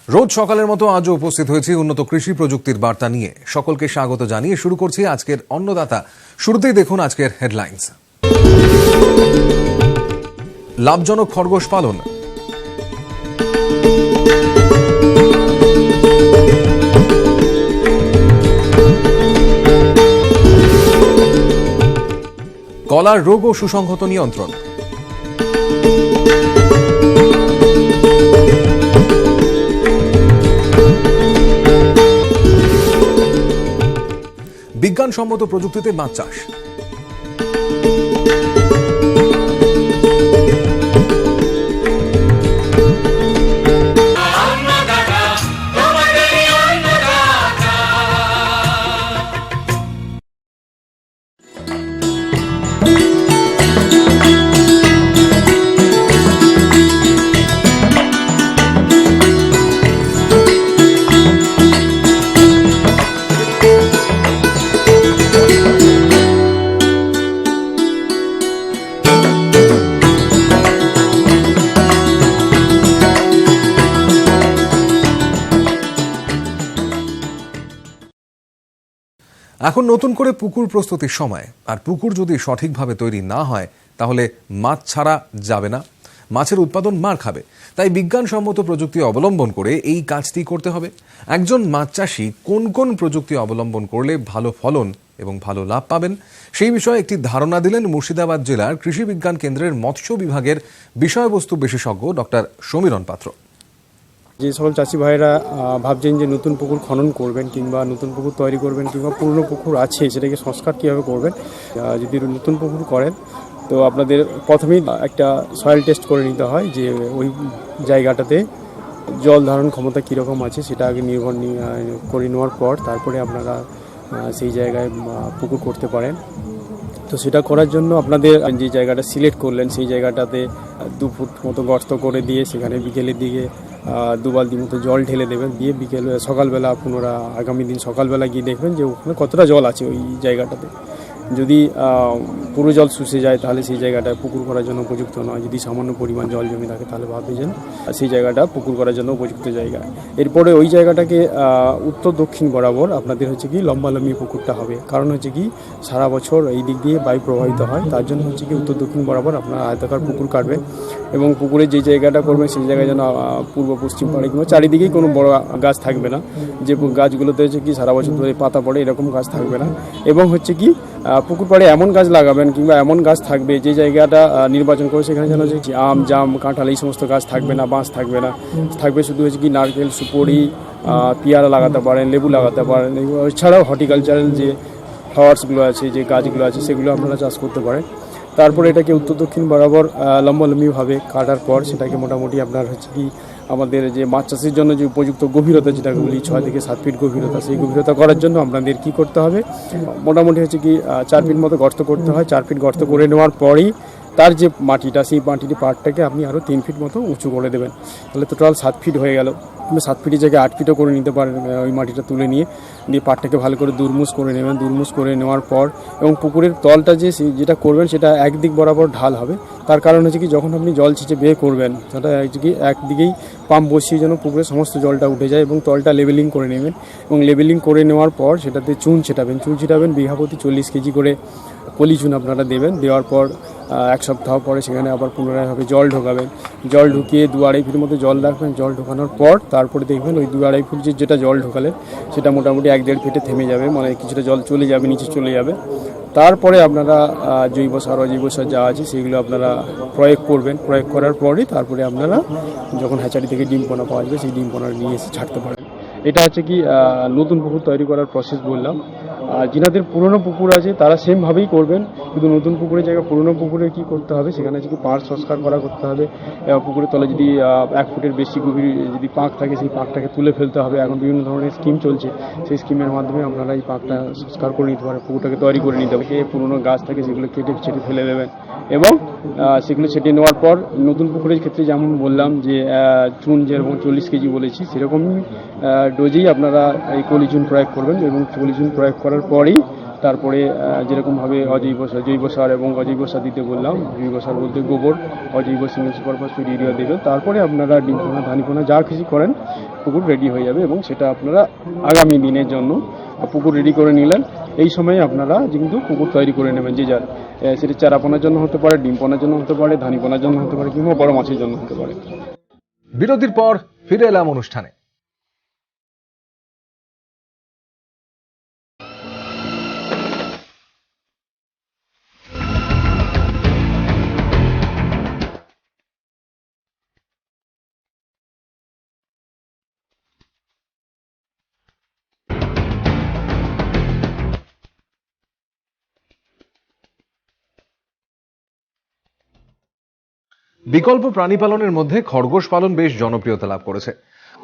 রোজ সকালের মতো আজও উপস্থিত হয়েছে উন্নত কৃষি প্রযুক্তির বার্তা নিয়ে। সকলকে স্বাগত জানিয়ে শুরু করছি আজকের অন্নদাতা। শুরুতেই দেখুন আজকের হেডলাইন্স। লাভজনক খরগোশ পালন। কলার রোগ ও সুসংহত নিয়ন্ত্রণ। বিজ্ঞানসম্মত প্রযুক্তিতে মাছ চাষ। এখন নতুন করে পুকুর প্রস্তুতির সময়, আর পুকুর যদি সঠিকভাবে তৈরি না হয় তাহলে মাছ ছাড়া যাবে না, মাছের উৎপাদন মার খাবে। তাই বিজ্ঞানসম্মত প্রযুক্তি অবলম্বন করে এই কাজটি করতে হবে। একজন মাছ চাষি কোন কোন প্রযুক্তি অবলম্বন করলে ভালো ফলন এবং ভালো লাভ পাবেন, সেই বিষয়ে একটি ধারণা দিলেন মুর্শিদাবাদ জেলার কৃষি বিজ্ঞান কেন্দ্রের মৎস্য বিভাগের বিষয়বস্তু বিশেষজ্ঞ ডক্টর সমীরণ পাত্র। যে সকল চাষি ভাইরা ভাবছেন যে নতুন পুকুর খনন করবেন কিংবা নতুন পুকুর তৈরি করবেন কিংবা পুরনো পুকুর আছে সেটাকে সংস্কার কীভাবে করবেন, যদি নতুন পুকুর করেন তো আপনাদের প্রথমেই একটা সয়েল টেস্ট করে নিতে হয় যে ওই জায়গাটাতে জল ধারণ ক্ষমতা কীরকম আছে সেটা আগে নির্ভর করে নেওয়ার পর তারপরে আপনারা সেই জায়গায় পুকুর করতে পারেন। তো সেটা করার জন্য আপনাদের যে জায়গাটা সিলেক্ট করলেন সেই জায়গাটাতে 2 ফুট মতো গর্ত করে দিয়ে সেখানে বিকেলের দিকে 2 বালতি মতো জল ঢেলে দেবেন। দিয়ে সকালবেলা পুনরায় আগামী দিন সকালবেলা গিয়ে দেখবেন যে ওখানে কতটা জল আছে ওই জায়গাটাতে। যদি পুরো জল শুষে যায় তাহলে সেই জায়গাটা পুকুর করার জন্য উপযুক্ত নয়। যদি সামান্য পরিমাণ জল জমে থাকে তাহলে ভাববেন সেই জায়গাটা পুকুর করার জন্য উপযুক্ত জায়গা। এরপরে ওই জায়গাটাকে উত্তর দক্ষিণ বরাবর আপনাদের লম্বালম্বি পুকুরটা হবে। কারণ সারা বছর এই দিক দিয়ে বায়ু প্রবাহিত হয়, তার জন্য উত্তর দক্ষিণ বরাবর আপনারা আয়তাকার পুকুর কাটবেন এবং পুকুরের যে জায়গাটা করবেন সেই জায়গায় যেন পূর্ব পশ্চিম পাড়ে কিংবা চারিদিকেই কোনো বড় গাছ থাকবে না। যে গাছগুলোতে সারা বছর ধরে পাতা পড়ে এরকম গাছ থাকবে না। এবং পুকুর পাড়ে এমন গাছ লাগাবেন কিংবা এমন গাছ থাকবে যে জায়গাটা নির্বাচন করে সেখানে যেন আম, জাম, কাঁঠাল এই সমস্ত গাছ থাকবে না, বাঁশ থাকবে না, থাকবে শুধু নারকেল, সুপারি, পেয়ারা লাগাতে পারেন, লেবু লাগাতে পারেন। এছাড়াও হর্টিকালচারাল যে ফ্লাওয়ার্সগুলো আছে, যে গাছগুলো আছে সেগুলো আপনারা চাষ করতে পারেন। তারপরে এটাকে উত্তর দক্ষিণ বরাবর লম্বালম্বিভাবে কাটার পর সেটাকে মোটামুটি আপনার আমাদের যে মাছ চাষের জন্য যে উপযুক্ত গভীরতা যেটাকে বলি 6 থেকে 7 ফিট গভীরতা, সেই গভীরতা করার জন্য আপনাদের কি করতে হবে, মোটামুটি 4 ফিট মতো গর্ত করতে হয়। 4 ফিট গর্ত করে নেওয়ার পরেই তার যে মাটিটা সেই পাড়টাকে আপনি আরও 3 ফিট মতো উঁচু করে দেবেন। তাহলে টোটাল 7 ফিট হয়ে গেল। 7 ফিটের জায়গায় 8 ফিটও করে নিতে পারেন। ওই মাটিটা তুলে দিয়ে পাড়টাকে ভালো করে দুরমুস করে নেবেন। দুরমুস করে নেওয়ার পর এবং পুকুরের তলটা যেটা করবেন সেটা একদিক বরাবর ঢাল হবে। তার কারণ যখন আপনি জল ছিঁচে বের করবেন সেটা একদিকেই পাম্প বসিয়ে যেন পুকুরের সমস্ত জলটা উঠে যায় এবং তলটা লেভেলিং করে নেবেন। এবং লেভেলিং করে নেওয়ার পর সেটাতে চুন ছিটাবেন বিঘা প্রতি 40 কেজি করে পলি চুন আপনারা দেবেন। দেওয়ার পর 1 সপ্তাহ পরে সেখানে আবার পুনরায় জল ঢোকাবেন। জল ঢুকিয়ে 2-2.5 ফিট মতো জল রাখবেন। জল ঢোকানোর পর তারপরে দেখবেন ওই 2-2.5 ফুট যেটা জল ঢোকালেন সেটা মোটামুটি 1-1.5 ফিটে থেমে যাবে, মানে কিছুটা জল চলে যাবে, নিচে চলে যাবে। তারপরে আপনারা জৈব সার, অজৈব সার যা আছে সেগুলো আপনারা প্রয়োগ করবেন। প্রয়োগ করার পরই তারপরে আপনারা যখন হ্যাচারি থেকে ডিম পোনা পাওয়া যাবে সেই ডিম পোনা নিয়ে এসে ছাড়তে পারেন। এটা নতুন পুকুর তৈরি করার প্রসেস বললাম। যিনাদের পুরনো পুকুর আছে তারা সেমভাবেই করবেন, কিন্তু নতুন পুকুরের জায়গায় পুরনো পুকুরে কি করতে হবে, সেখানে পাড় সংস্কার করতে হবে। পুকুরের তলে যদি 1 ফুটের বেশি গভীর যদি পাঁক থাকে সেই পাঁকটাকে তুলে ফেলতে হবে। এখন বিভিন্ন ধরনের স্কিম চলছে, সেই স্কিমের মাধ্যমে আপনারা এই পাঁকটা সংস্কার করে নিতে পারেন, পুকুরটাকে তৈরি করে নিতে হবে। পুরনো গাছ থাকে সেগুলো কেটে ছেটে ফেলে দেবেন এবং সেগুলো ছেটে নেওয়ার পর নতুন পুকুরের ক্ষেত্রে যেমন বললাম যে চুন যেরকম 40 কেজি বলেছি সেরকমই ডোজেই আপনারা এই পলিচুন প্রয়োগ করবেন। এবং পলিচুন প্রয়োগ করার পরেই তারপরে যেরকমভাবে জৈব সার এবং অজৈব সার দিতে বললাম, জৈব সার বলতে গোবর, অজৈব সিমেন্ট সুপার ফসফেট ইউরিয়া দেবেন। তারপরে আপনারা ডিম পোনা, ধানি পোনা যা কিছু করেন পুকুর রেডি হয়ে যাবে এবং সেটা আপনারা আগামী দিনের জন্য পুকুর রেডি করে নিলেন। এই সময় আপনারা কিন্তু পুকুর তৈরি করে নেবেন, যে যার সেটা চারাপোনার জন্য হতে পারে, ডিম পোনার জন্য হতে পারে, ধানি পোনার জন্য হতে পারে, কিংবা বড় মাছের জন্য হতে পারে। বিরতির পর ফিরে এলাম অনুষ্ঠানে। বিকল্প প্রাণী পালনের মধ্যে খরগোশ পালন বেশ জনপ্রিয়তা লাভ করেছে।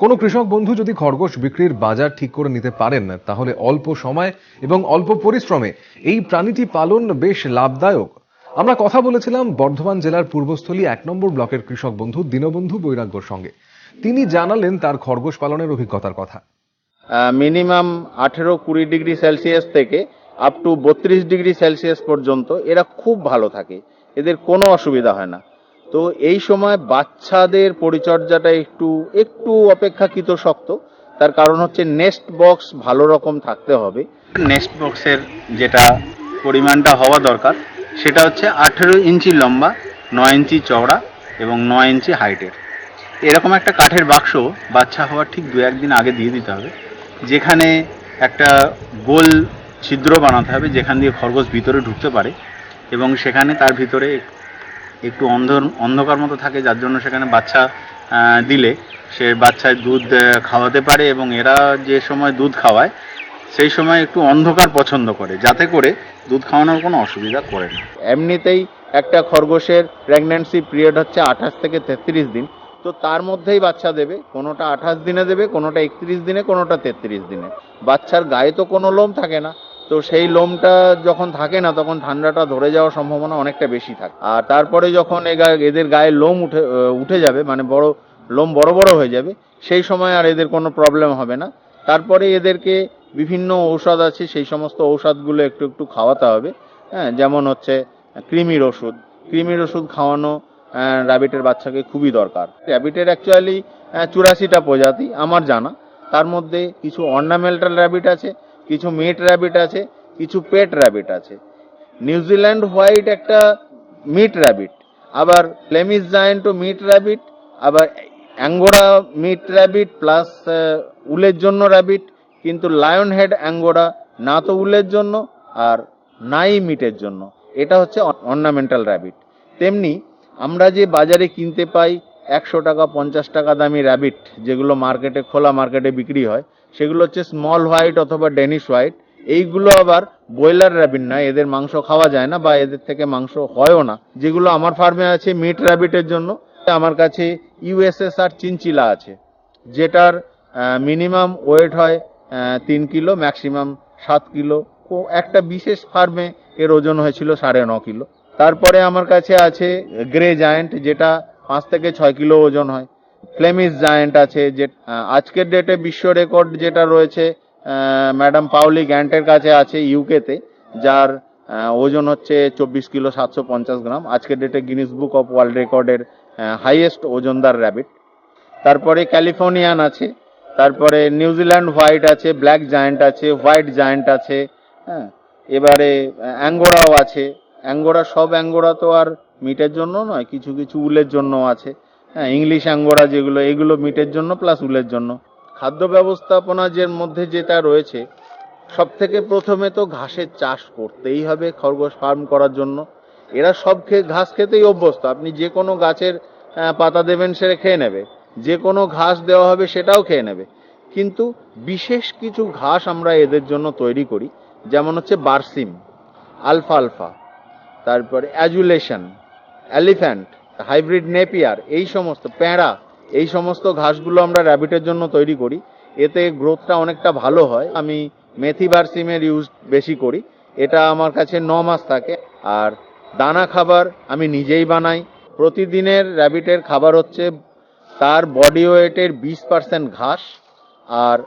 কোনো কৃষক বন্ধু যদি খরগোশ বিক্রির বাজার ঠিক করে নিতে পারেন, তাহলে অল্প সময় এবং অল্প পরিশ্রমে এই প্রাণীটি পালন বেশ লাভদায়ক। আমরা কথা বলেছিলাম বর্ধমান জেলার পূর্বস্থলী 1 নম্বর ব্লকের কৃষক বন্ধু দীনবন্ধু বৈরাগ্যর সঙ্গে। তিনি জানালেন তার খরগোশ পালনের অভিজ্ঞতার কথা। মিনিমাম 18-20 ডিগ্রি সেলসিয়াস থেকে আপ টু 32 ডিগ্রি সেলসিয়াস পর্যন্ত এরা খুব ভালো থাকে, এদের কোনো অসুবিধা হয় না। তো এই সময় বাচ্চাদের পরিচর্যাটা একটু অপেক্ষাকৃত শক্ত। তার কারণ হচ্ছে নেস্ট বক্স ভালো রকম থাকতে হবে। নেস্ট বক্সের যেটা পরিমাণটা হওয়া দরকার সেটা হচ্ছে 18 ইঞ্চি লম্বা, 9 ইঞ্চি চওড়া এবং 9 ইঞ্চি হাইটের। এরকম একটা কাঠের বাক্স বাচ্চা হওয়ার ঠিক 2-1 দিন আগে দিয়ে দিতে হবে, যেখানে একটা গোল ছিদ্র বানাতে হবে যেখান দিয়ে খরগোশ ভিতরে ঢুকতে পারে, এবং সেখানে তার ভিতরে একটু অন্ধকার মতো থাকে, যার জন্য সেখানে বাচ্চা দিলে সে বাচ্চায় দুধ খাওয়াতে পারে, এবং এরা যে সময় দুধ খাওয়ায় সেই সময় একটু অন্ধকার পছন্দ করে, যাতে করে দুধ খাওয়ানোর কোনো অসুবিধা করে না। এমনিতেই একটা খরগোশের প্রেগন্যান্সি পিরিয়ড হচ্ছে 28 থেকে 33 দিন। তো তার মধ্যেই বাচ্চা দেবে, কোনোটা 28 দিনে দেবে, কোনোটা 31 দিনে, কোনোটা 33 দিনে। বাচ্চার গায়ে তো কোনো লোম থাকে না, তো সেই লোমটা যখন থাকে না তখন ঠান্ডাটা ধরে যাওয়ার সম্ভাবনা অনেকটা বেশি থাকে। আর তারপরে যখন এদের গায়ে লোম উঠে যাবে, মানে লোম বড় বড় হয়ে যাবে, সেই সময় আর এদের কোনো প্রবলেম হবে না। তারপরে এদেরকে বিভিন্ন ঔষধ আছে, সেই সমস্ত ঔষধগুলো একটু একটু খাওয়াতে হবে। হ্যাঁ, যেমন হচ্ছে কৃমির ওষুধ খাওয়ানো র্যাবিটের বাচ্চাকে খুবই দরকার। র্যাবিটের অ্যাকচুয়ালি 84টা প্রজাতি আমার জানা। তার মধ্যে কিছু অর্নামেন্টাল র্যাবিট আছে, কিছু মেট র্যাবিট আছে, কিছু পেট র্যাবিট আছে। নিউজিল্যান্ড হোয়াইট একটা মিট র্যাবিট, আবার ফ্লেমিশ জায়ান্ট ও মিট র্যাবিট, আবার অ্যাঙ্গোরা মিট র্যাবিট প্লাস উলের জন্য র্যাবিট। কিন্তু লায়ন হেড অ্যাঙ্গোরা না তো উলের জন্য আর নাই মিটের জন্য, এটা হচ্ছে অর্নামেন্টাল র্যাবিট। তেমনি আমরা যে বাজারে কিনতে পাই 100 টাকা 50 টাকা দামি র্যাবিট, যেগুলো মার্কেটে খোলা মার্কেটে বিক্রি হয়, সেগুলো হচ্ছে স্মল হোয়াইট অথবা ডেনিশ হোয়াইট। এইগুলো আবার ব্রয়লার র্যাবিট নয়, এদের মাংস খাওয়া যায় না বা এদের থেকে মাংস হয়ও না। যেগুলো আমার ফার্মে আছে মিট র্যাবিটের জন্য, আমার কাছে ইউএসএসআর চিনচিলা আছে, যেটার মিনিমাম ওয়েট হয় 3 কিলো, ম্যাক্সিমাম 7 কিলো। ও একটা বিশেষ ফার্মে এর ওজন হয়েছিল 9.5 কিলো। তারপরে আমার কাছে আছে গ্রে জায়ান্ট, যেটা 5 থেকে 6 কিলো ওজন হয়। ফ্লেমিশ জায়ান্ট আছে, যে আজকের ডেটে বিশ্ব রেকর্ড যেটা রয়েছে ম্যাডাম পাওলি গ্যান্টের কাছে আছে ইউকেতে, যার ওজন হচ্ছে 24 কিলো 750 গ্রাম। আজকের ডেটে গিনিস বুক অফ ওয়ার্ল্ড রেকর্ডের হাইয়েস্ট ওজনদার র্যাবিট। তারপরে ক্যালিফোর্নিয়ান আছে, তারপরে নিউজিল্যান্ড হোয়াইট আছে, ব্ল্যাক জায়ান্ট আছে, হোয়াইট জায়ান্ট আছে। হ্যাঁ, এবারে অ্যাঙ্গোরাও আছে। সব অ্যাঙ্গোরা তো আর মিটের জন্য নয়, কিছু কিছু উলের জন্য আছে। হ্যাঁ, ইংলিশ অ্যাঙ্গোরা যেগুলো, এগুলো মিটের জন্য প্লাস উলের জন্য। খাদ্য ব্যবস্থাপনা মধ্যে যেটা রয়েছে, সব থেকে প্রথমে তো ঘাসের চাষ করতেই হবে খরগোশ ফার্ম করার জন্য। এরা সব ঘাস খেতেই অভ্যস্ত। আপনি যে কোনো গাছের পাতা দেবেন সেটা খেয়ে নেবে, যে কোনো ঘাস দেওয়া হবে সেটাও খেয়ে নেবে। কিন্তু বিশেষ কিছু ঘাস আমরা এদের জন্য তৈরি করি, যেমন হচ্ছে বার্সিম, আলফালফা, তারপরে অ্যাজুলেশন, এলিফ্যান্ট, হাইব্রিড নেপিয়ার, এই সমস্ত প্যাঁড়া, এই সমস্ত ঘাসগুলো আমরা র্যাবিটের জন্য তৈরি করি। এতে গ্রোথটা অনেকটা ভালো হয়। আমি মেথি বার্সিমের ইউজ বেশি করি, এটা আমার কাছে 9 মাস থাকে। আর দানা খাবার আমি নিজেই বানাই। প্রতিদিনের র্যাবিটের খাবার হচ্ছে তার বডি ওয়েটের 20% ঘাস আর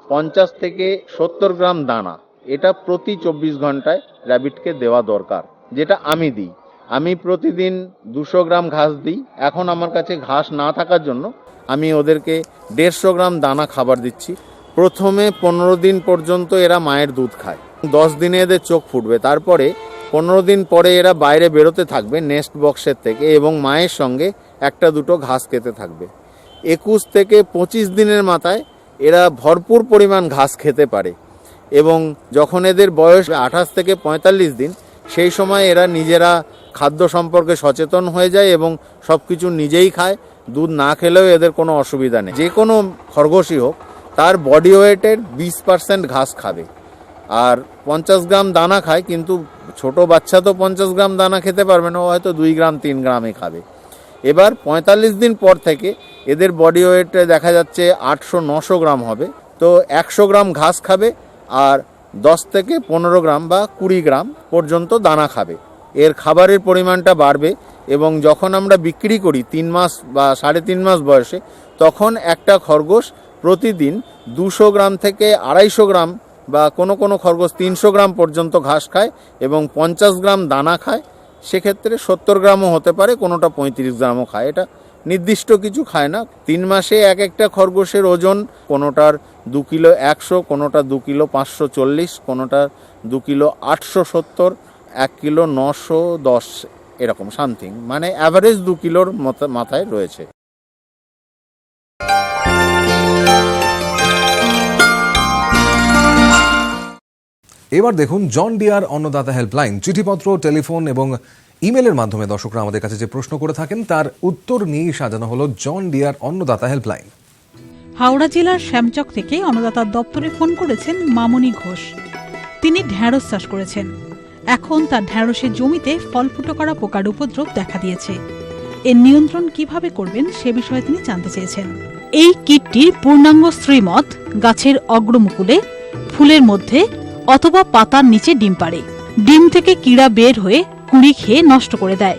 50 থেকে 70 গ্রাম দানা। এটা প্রতি 24 ঘন্টায় র্যাবিটকে দেওয়া দরকার, যেটা আমি দিই। আমি প্রতিদিন 200 গ্রাম ঘাস দিই। এখন আমার কাছে ঘাস না থাকার জন্য আমি ওদেরকে 150 গ্রাম দানা খাবার দিচ্ছি। প্রথমে 15 দিন পর্যন্ত এরা মায়ের দুধ খায়। 10 দিনে এদের চোখ ফুটবে, তারপরে 15 দিন পরে এরা বাইরে বেরোতে থাকবে নেস্ট বক্সের থেকে এবং মায়ের সঙ্গে একটা দুটো ঘাস খেতে থাকবে। 21 থেকে 25 দিনের মাথায় এরা ভরপুর পরিমাণ ঘাস খেতে পারে এবং যখন এদের বয়স 28 থেকে 45 দিন, সেই সময় এরা নিজেরা খাদ্য সম্পর্কে সচেতন হয়ে যায় এবং সব কিছু নিজেই খায়। দুধ না খেলেও এদের কোনো অসুবিধা নেই। যে কোনো খরগোশই হোক তার বডি ওয়েটের 20% ঘাস খাবে আর 50 গ্রাম দানা খায়, কিন্তু ছোট বাচ্চা তো 50 গ্রাম দানা খেতে পারবে না, ও হয়তো 2 গ্রাম 3 গ্রামই খাবে। এবার 45 দিন পর থেকে এদের বডি ওয়েটে দেখা যাচ্ছে 800-900 গ্রাম হবে। তো 100 গ্রাম ঘাস খাবে আর 10 থেকে 15 গ্রাম বা 20 গ্রাম পর্যন্ত দানা খাবে। এর খাবারের পরিমাণটা বাড়বে এবং যখন আমরা বিক্রি করি 3 মাস বা 3.5 মাস বয়সে, তখন একটা খরগোশ প্রতিদিন 200 গ্রাম থেকে 250 গ্রাম বা কোনো কোনো খরগোশ 300 গ্রাম পর্যন্ত ঘাস খায় এবং 50 গ্রাম দানা খায়। সেক্ষেত্রে 70 গ্রামও হতে পারে, কোনোটা 35 গ্রামও খায়। এটা নির্দিষ্ট কিছু খায় না। 3 মাসে এক একটা খরগোশের ওজন কোনোটার 2 কিলো 100, কোনোটা 2 কিলো 540, কোনোটা 2 কিলো 870, 1 কিলো 910, এরকম সামথিং, মানে অ্যাভারেজ 2 কিলোর মাথায় রয়েছে। এবার দেখুন জন ডিয়ার অন্নদাতা হেল্পলাইন। চিঠিপত্র, টেলিফোন এবং ইমেলের মাধ্যমে দর্শকরা আমাদের কাছে যে প্রশ্ন করে থাকেন তার উত্তর নিয়েই সাজানো হলো জন ডিয়ার অন্নদাতা হেল্পলাইন। হাওড়া জেলার শ্যামচক থেকে অন্নদাতার দপ্তরে ফোন করেছেন মামনি ঘোষ। তিনি ঢেঁড়স চাষ করেছেন। এখন তার ঢেঁড়সের জমিতে ফল ফুটো করা পোকার উপদ্রব দেখা দিয়েছে। এর নিয়ন্ত্রণ কিভাবে করবেন সে বিষয়ে তিনি জানতে চেয়েছেন। এই কীটটির পূর্ণাঙ্গ শ্রীমত গাছের অগ্রমুকুলে, ফুলের মধ্যে অথবা পাতার নিচে ডিম পাড়ে। ডিম থেকে কীড়া বের হয়ে কুঁড়ি খেয়ে নষ্ট করে দেয়।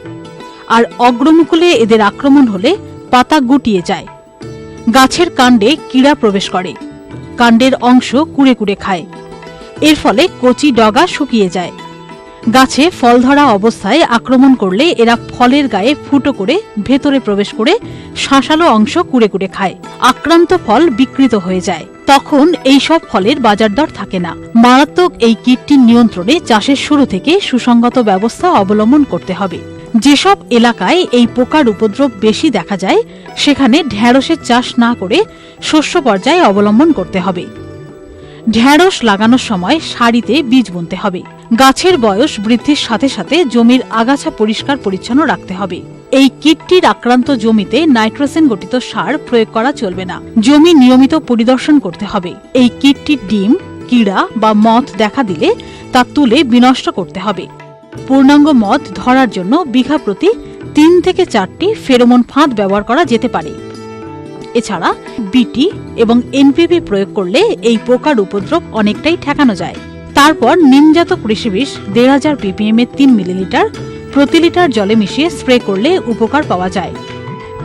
আর অগ্রমুকুলে এদের আক্রমণ হলে পাতা গুটিয়ে যায়। গাছের কাণ্ডে কীড়া প্রবেশ করে, কাণ্ডের অংশ কুড়ে কুড়ে খায়। এর ফলে কচি ডগা শুকিয়ে যায়। গাছে ফল ধরা অবস্থায় আক্রমণ করলে এরা ফলের গায়ে ফুটো করে ভেতরে প্রবেশ করে শাঁসালো অংশ কুড়ে কুড়ে খায়। আক্রান্ত ফল বিকৃত হয়ে যায়। তখন এই সব ফলের বাজার দর থাকে না। মারাত্মক এই কীটটির নিয়ন্ত্রণে চাষের শুরু থেকে সুসংগত ব্যবস্থা অবলম্বন করতে হবে। যেসব এলাকায় এই পোকার উপদ্রব বেশি দেখা যায় সেখানে ঢেঁড়সের চাষ না করে শস্য পর্যায়ে অবলম্বন করতে হবে। ঢেঁড়স লাগানোর সময় সারিতে বীজ বুনতে হবে। গাছের বয়স বৃদ্ধির সাথে সাথে জমির আগাছা পরিষ্কার পরিচ্ছন্ন রাখতে হবে। এই কীটটির আক্রান্ত জমিতে নাইট্রোজেন গঠিত সার প্রয়োগ করা চলবে না। জমি নিয়মিত পরিদর্শন করতে হবে। এই কীটটির ডিম, কীড়া বা মথ দেখা দিলে তা তুলে বিনষ্ট করতে হবে। পূর্ণাঙ্গ মথ ধরার জন্য বিঘা প্রতি 3 থেকে 4টি ফেরোমন ফাঁদ ব্যবহার করা যেতে পারে। এছাড়া বিটি এবং এনপিভি প্রয়োগ করলে এই পোকার উপদ্রব অনেকটাই ঠেকানো যায়। তারপর নিমজাত কৃষিবিষ 1500 ppm এর 3 মিলিলিটার প্রতি লিটার জলে মিশিয়ে স্প্রে করলে উপকার পাওয়া যায়।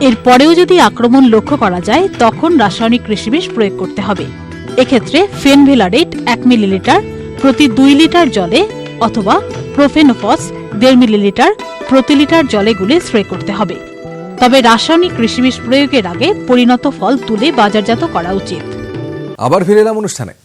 এরপরেও যদি আক্রমণ লক্ষ্য করা যায় তখন রাসায়নিক কৃষিবিষ প্রয়োগ করতে হবে। এক্ষেত্রে ফেনভেলাডেট 1 মিলিলিটার প্রতি 2 লিটার জলে অথবা প্রোফেনোফস 1.5 মিলিলিটার প্রতি লিটার জলে গুলে স্প্রে করতে হবে। তবে রাসায়নিক কৃষিবিষ প্রয়োগের আগে পরিণত ফল তুলে বাজারজাত করা উচিত। আবার ফিরে এলাম অনুষ্ঠানে।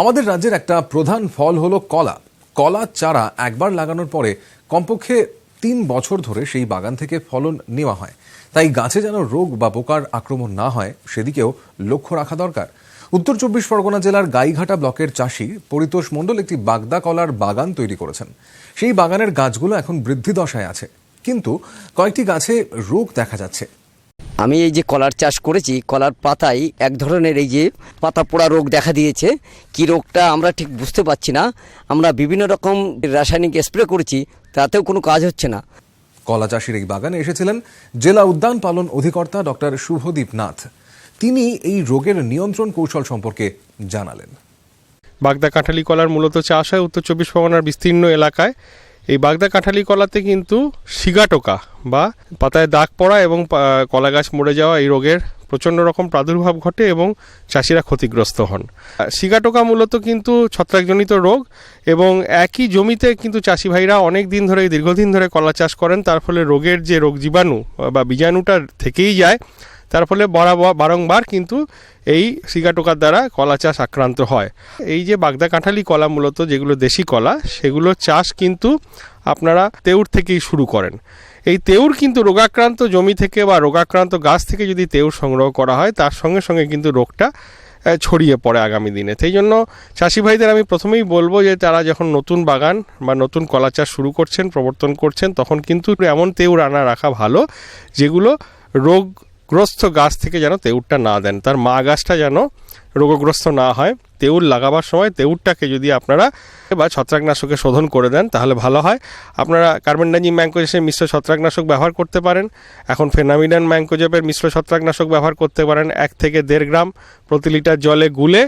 আমাদের রাজ্যের একটা প্রধান ফল হলো কলা। কলার চারা একবার লাগানোর পরে কমপক্ষে 3 বছর ধরে সেই বাগান থেকে ফলন নেওয়া হয়। তাই গাছে যেন রোগ বা পোকার আক্রমণ না হয় সেদিকেও লক্ষ্য রাখা দরকার। উত্তর 24 পরগনা জেলার গাইঘাটা ব্লকের চাষি পরিতোষ মণ্ডল একটি বাগদা কলার বাগান তৈরি করেছেন। সেই বাগানের গাছগুলো এখন বৃদ্ধি দশায় আছে, কিন্তু কয়েকটি গাছে রোগ দেখা যাচ্ছে। আমি এই যে কলার চাষ করেছি, কলার পাতায় এক ধরনের এই যে পাতা পোড়া রোগ দেখা দিয়েছে। কি রোগটা আমরা ঠিক বুঝতে পারছি না। আমরা বিভিন্ন রকম রাসায়নিক স্প্রে করেছি, তাতেও কোনো কাজ হচ্ছে না। কলা চাষির এই বাগানে এসেছিলেন জেলা উদ্যান পালন অধিকর্তা ডক্টর শুভদীপ নাথ। তিনি এই রোগের নিয়ন্ত্রণ কৌশল সম্পর্কে জানালেন। বাগদা কাঁঠালি কলার মূলত চাষ হয় উত্তর 24 পরগনার বিস্তীর্ণ এলাকায়। এই বাগদা কাঁঠালি কলাতে কিন্তু শিগাটোকা বা পাতায় দাগ পড়া এবং কলা গাছ মরে যাওয়া এই রোগের প্রচণ্ড রকম প্রাদুর্ভাব ঘটে এবং চাষিরা ক্ষতিগ্রস্ত হন। শিগাটোকা মূলত কিন্তু ছত্রাকজনিত রোগ এবং একই জমিতে কিন্তু চাষি ভাইরা অনেক দিন ধরে দীর্ঘদিন ধরে কলা চাষ করেন, তার ফলে রোগের যে রোগ জীবাণু বা বীজাণুটা থেকেই যায়, তার ফলে বারংবার কিন্তু এই শিগাটোকার দ্বারা কলা চাষ আক্রান্ত হয়। এই যে বাগদা কাঁঠালি কলা মূলত যেগুলো দেশি কলা, সেগুলো চাষ কিন্তু আপনারা তেউর থেকেই শুরু করেন। এই তেউর কিন্তু রোগাক্রান্ত জমি থেকে বা রোগাক্রান্ত গাছ থেকে যদি তেউর সংগ্রহ করা হয়, তার সঙ্গে সঙ্গে কিন্তু রোগটা ছড়িয়ে পড়ে আগামী দিনে। সেই জন্য চাষি ভাইদের আমি প্রথমেই বলবো যে তারা যখন নতুন বাগান বা নতুন কলা চাষ শুরু করছেন, প্রবর্তন করছেন, তখন কিন্তু এমন তেউর আনা রাখা ভালো যেগুলো রোগগ্রস্ত গাছ থেকে যেন তেউরটা না দেন, তার মা গাছটা যেন রোগগ্রস্ত না হয়। তেউর লাগাবার সময় তেউরটাকে যদি আপনারা বা ছত্রাকনাশকে শোধন করে দেন তাহলে ভালো হয়। আপনারা কার্বেন্ডাজিম ম্যাঙ্কোজেবের মিশ্র ছত্রাকনাশক ব্যবহার করতে পারেন। এখন ফেনামিডান ম্যাঙ্কোজেবের মিশ্র ছত্রাকনাশক ব্যবহার করতে পারেন। 1 থেকে 1.5 গ্রাম প্রতি লিটার জলে গুলে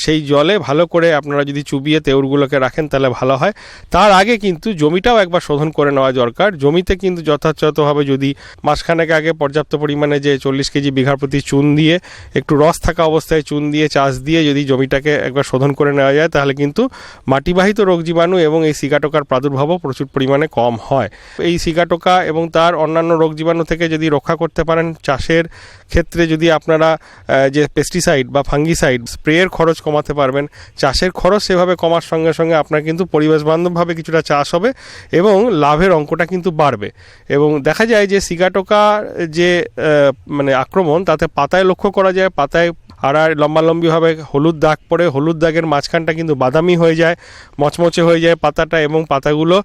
সেই জলে ভালো করে আপনারা যদি চুবিয়ে তেউরগুলোকে রাখেন তাহলে ভালো হয়। তার আগে কিন্তু জমিটাও একবার শোধন করে নেওয়া দরকার। জমিতে কিন্তু যথাযথভাবে যদি মাসখানেক আগে পর্যাপ্ত পরিমাণে যে 40 কেজি বিঘা প্রতি চুন দিয়ে, একটু রস থাকা অবস্থায় চুন দিয়ে চাষ দিয়ে যদি জমিটাকে একবার শোধন করে নেওয়া যায়, তাহলে কিন্তু মাটিবাহিত রোগ জীবাণু এবং এই শিগাটোকার প্রাদুর্ভাবও প্রচুর পরিমাণে কম হয়। এই শিগাটোকা এবং তার অন্যান্য রোগ জীবাণু থেকে যদি রক্ষা করতে পারেন, চাষের ক্ষেত্রে যদি আপনারা যে পেস্টিসাইড বা ফাঙ্গিসাইড স্প্রের খরচ কমাতে পারবেন, চাষের খরচ সেভাবে কমার সঙ্গে সঙ্গে আপনার কিন্তু পরিবেশ বান্ধবভাবে কিছুটা চাষ হবে এবং লাভের অঙ্কটা কিন্তু বাড়বে। এবং দেখা যায় যে শিগাটোকা যে মানে আক্রমণ, তাতে পাতায় লক্ষ্য করা যায়, পাতায় আর লম্বালম্বিভাবে হলুদ দাগ পড়ে, হলুদ দাগের মাঝখানটা কিন্তু বাদামি হয়ে যায়, মচমচে হয়ে যায় পাতাটা এবং পাতাগুলো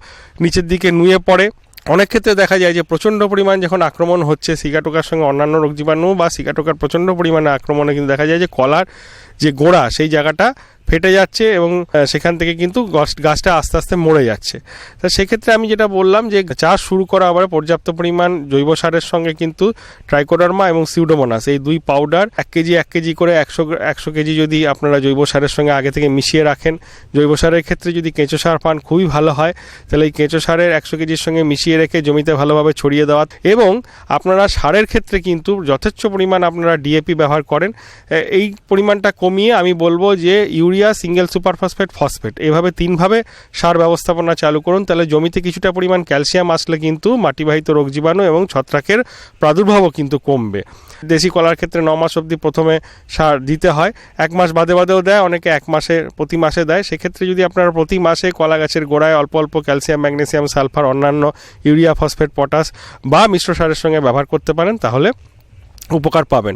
নিচের দিকে নুয়ে পড়ে। অনেক ক্ষেত্রে দেখা যায় যে প্রচণ্ড পরিমাণ যখন আক্রমণ হচ্ছে শিগাটোকার সঙ্গে অন্যান্য রোগ জীবাণু বা শিগাটোকার প্রচণ্ড পরিমাণে আক্রমণে কিন্তু দেখা যায় যে কলার যে গোড়া সেই জায়গাটা ফেটে যাচ্ছে এবং সেখান থেকে কিন্তু গাছটা আস্তে আস্তে মরে যাচ্ছে। তা সেক্ষেত্রে আমি যেটা বললাম যে চাষ শুরু করা আবার পর্যাপ্ত পরিমাণ জৈব সারের সঙ্গে কিন্তু ট্রাইকোডার্মা এবং সিউডোমোনাস এই 2 পাউডার 1 কেজি করে 100 কেজি যদি আপনারা জৈব সারের সঙ্গে আগে থেকে মিশিয়ে রাখেন, জৈব সারের ক্ষেত্রে যদি কেঁচো সার পান খুবই ভালো হয়। তাহলে এই কেঁচো সারের 100 কেজির সঙ্গে মিশিয়ে রেখে জমিতে ভালোভাবে ছড়িয়ে দেওয়া এবং আপনারা সারের ক্ষেত্রে কিন্তু যথেচ্ছ পরিমাণ আপনারা ডিএপি ব্যবহার করেন। এই পরিমাণটা কমিয়ে আমি বলবো যে urea, single super phosphate, phosphate এভাবে 3ভাবে সার ব্যবস্থাপনা চালু করুন। তাহলে জমিতে কিছুটা পরিমাণ ক্যালসিয়াম আসলে কিন্তু মাটিবাহিত রোগ জীবাণু এবং ছত্রাকের প্রাদুর্ভাবও কিন্তু কমবে। দেশি কলার ক্ষেত্রে 9 মাস অবধি প্রথমে সার দিতে হয়, 1 মাস বাদেও দেয়, অনেকে 1 মাসে প্রতি মাসে দেয়। সেক্ষেত্রে যদি আপনারা প্রতি মাসে কলা গাছের গোড়ায় অল্প অল্প ক্যালসিয়াম, ম্যাগনেসিয়াম, সালফার, অন্যান্য ইউরিয়া, ফসফেট, পটাশ বা মিশ্র সারের সঙ্গে ব্যবহার করতে পারেন তাহলে উপকার পাবেন।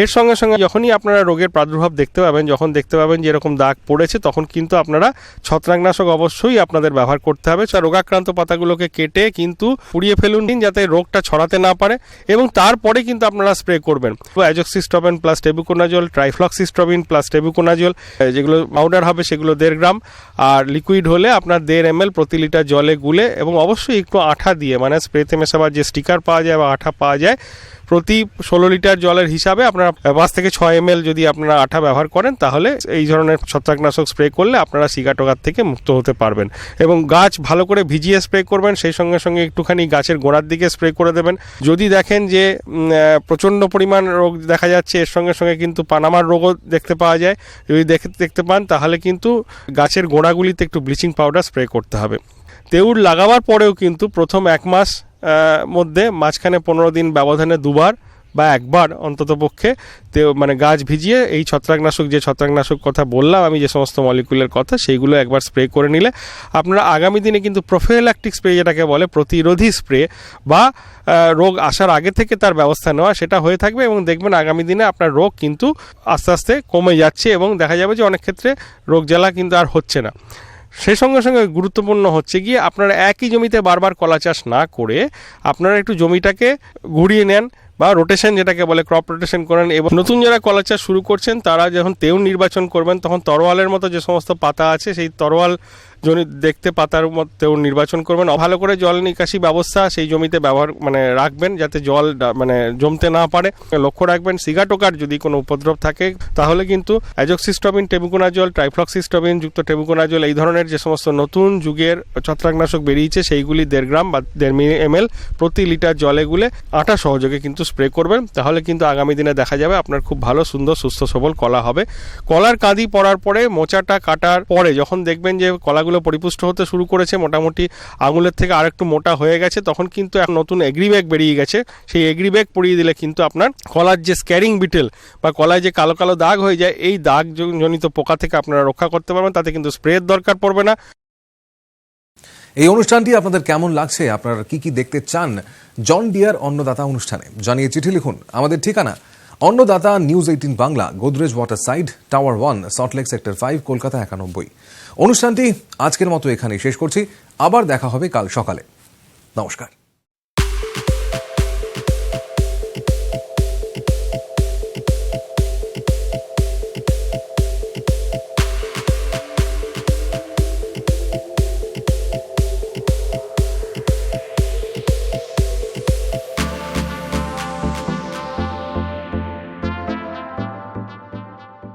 এর সঙ্গে সঙ্গে যখনই আপনারা রোগের প্রাদুর্ভাব দেখতে পাবেন, যখন দেখতে পাবেন যে এরকম দাগ পড়েছে, তখন কিন্তু আপনারা ছত্রাকনাশক অবশ্যই আপনাদের ব্যবহার করতে হবে। রোগাক্রান্ত পাতাগুলোকে কেটে কিন্তু পুড়িয়ে ফেলুন যাতে রোগটা ছড়াতে না পারে এবং তারপরে কিন্তু আপনারা স্প্রে করবেন। অ্যাজোক্সিস্ট্রবিন প্লাস টেবুকোনাজল, ট্রাইফ্লক্সিস্ট্রবিন প্লাস টেবুকোনাজল, যেগুলো পাউডার হবে সেগুলো 1.5 গ্রাম, আর লিকুইড হলে আপনার 1.5 ml প্রতি লিটার জলে গুলে এবং অবশ্যই একটু আঠা দিয়ে, মানে স্প্রেতে মেশাবার যে স্টিকার পাওয়া যায় বা আঠা পাওয়া যায়, প্রতি 16 লিটার জলের হিসাবে আপনারা 5 থেকে 6 ml যদি আপনারা আঠা ব্যবহার করেন তাহলে এই ধরনের ছত্রাকনাশক স্প্রে করলে আপনারা শিগাটোকার থেকে মুক্ত হতে পারবেন। এবং গাছ ভালো করে ভিজিয়ে স্প্রে করবেন, সেই সঙ্গে সঙ্গে একটুখানি গাছের গোড়ার দিকে স্প্রে করে দেবেন। যদি দেখেন যে প্রচণ্ড পরিমাণ রোগ দেখা যাচ্ছে, এর সঙ্গে সঙ্গে কিন্তু পানামার রোগও দেখতে পাওয়া যায়, যদি দেখতে পান তাহলে কিন্তু গাছের গোড়াগুলিতে একটু ব্লিচিং পাউডার স্প্রে করতে হবে। তেউর লাগাবার পরেও কিন্তু প্রথম 1 মাস মধ্যে মাঝখানে 15 দিন ব্যবধানে 2বার বা 1বার অন্ততপক্ষে মানে গাছ ভিজিয়ে এই ছত্রাকনাশক কথা বললাম আমি, যে সমস্ত মলিকুলের কথা, সেইগুলো একবার স্প্রে করে নিলে আপনারা আগামী দিনে কিন্তু প্রোফিল্যাক্টিক স্প্রে যেটাকে বলে, প্রতিরোধী স্প্রে বা রোগ আসার আগে থেকে তার ব্যবস্থা নেওয়া, সেটা হয়ে থাকবে এবং দেখবেন আগামী দিনে আপনার রোগ কিন্তু আস্তে আস্তে কমে যাচ্ছে এবং দেখা যাবে যে অনেক ক্ষেত্রে রোগ জ্বালা কিন্তু আর হচ্ছে না। সেই সঙ্গে সঙ্গে গুরুত্বপূর্ণ হচ্ছে গিয়ে আপনারা একই জমিতে বারবার কলা চাষ না করে আপনারা একটু জমিটাকে ঘুরিয়ে নেন বা রোটেশন যেটাকে বলে, ক্রপ রোটেশন করেন। এবং নতুন যারা কলা চাষ শুরু করছেন তারা যখন তেউ নির্বাচন করবেন তখন তরোয়ালের মতো যে সমস্ত পাতা আছে সেই তরোয়াল দেখতে পাতার মধ্যেও নির্বাচন করবেন। ভালো করে জল নিকাশি ব্যবস্থা সেই জমিতে ব্যবহার রাখবেন, যাতে জল জমতে না পারে লক্ষ্য রাখবেন। সিগাটোকার যদি কোনো উপদ্রব থাকে তাহলে কিন্তু অ্যাজোক্সিস্ট্রবিন, টেবুকোনাজল, ট্রাইফ্লক্সিস্ট্রবিন যুক্ত টেবুকোনাজল এই ধরনের যে সমস্ত নতুন যুগের ছত্রাকনাশক বেরিয়েছে সেইগুলি 1.5 গ্রাম বা 1.5 ml প্রতি লিটার জলে গুলে আটা সহযোগে কিন্তু স্প্রে করবেন। তাহলে কিন্তু আগামী দিনে দেখা যাবে আপনার খুব ভালো, সুন্দর, সুস্থ সবল কলা হবে। কলার কাঁদি পড়ার পরে, মোচাটা কাটার পরে যখন দেখবেন যে কলাগুলো পরিপুষ্ট হতে শুরু করেছে, মোটামুটি আঙুলের থেকে আরেকটু মোটা হয়ে গেছে, তখন কিন্তু এক নতুন এগ্রিব্যাগ বেরিয়ে গেছে। সেই এগ্রিব্যাগ পরিয়ে দিলে কিন্তু আপনার কলার যে স্ক্যারিং বিটেল বা কলায় যে কালো কালো দাগ হয়ে যায়, এই দাগ জনিত পোকা থেকে আপনারা রক্ষা করতে পারবেন। তাতে কিন্তু স্প্রের দরকার পড়বে না। এই অনুষ্ঠানটি আপনাদের কেমন লাগছে, আপনারা কি কি দেখতে চান জন ডিয়ার অন্নদাতা অনুষ্ঠানে জানিয়ে চিঠি লিখুন। আমাদের ঠিকানা Annadata, news 18 Bangla, Godrej water side, tower 1, Salt Lake sector 5, Kolkata 91। অনুষ্ঠানটি আজকের মতো এখানেই শেষ করছি। আবার দেখা হবে কাল সকালে। নমস্কার।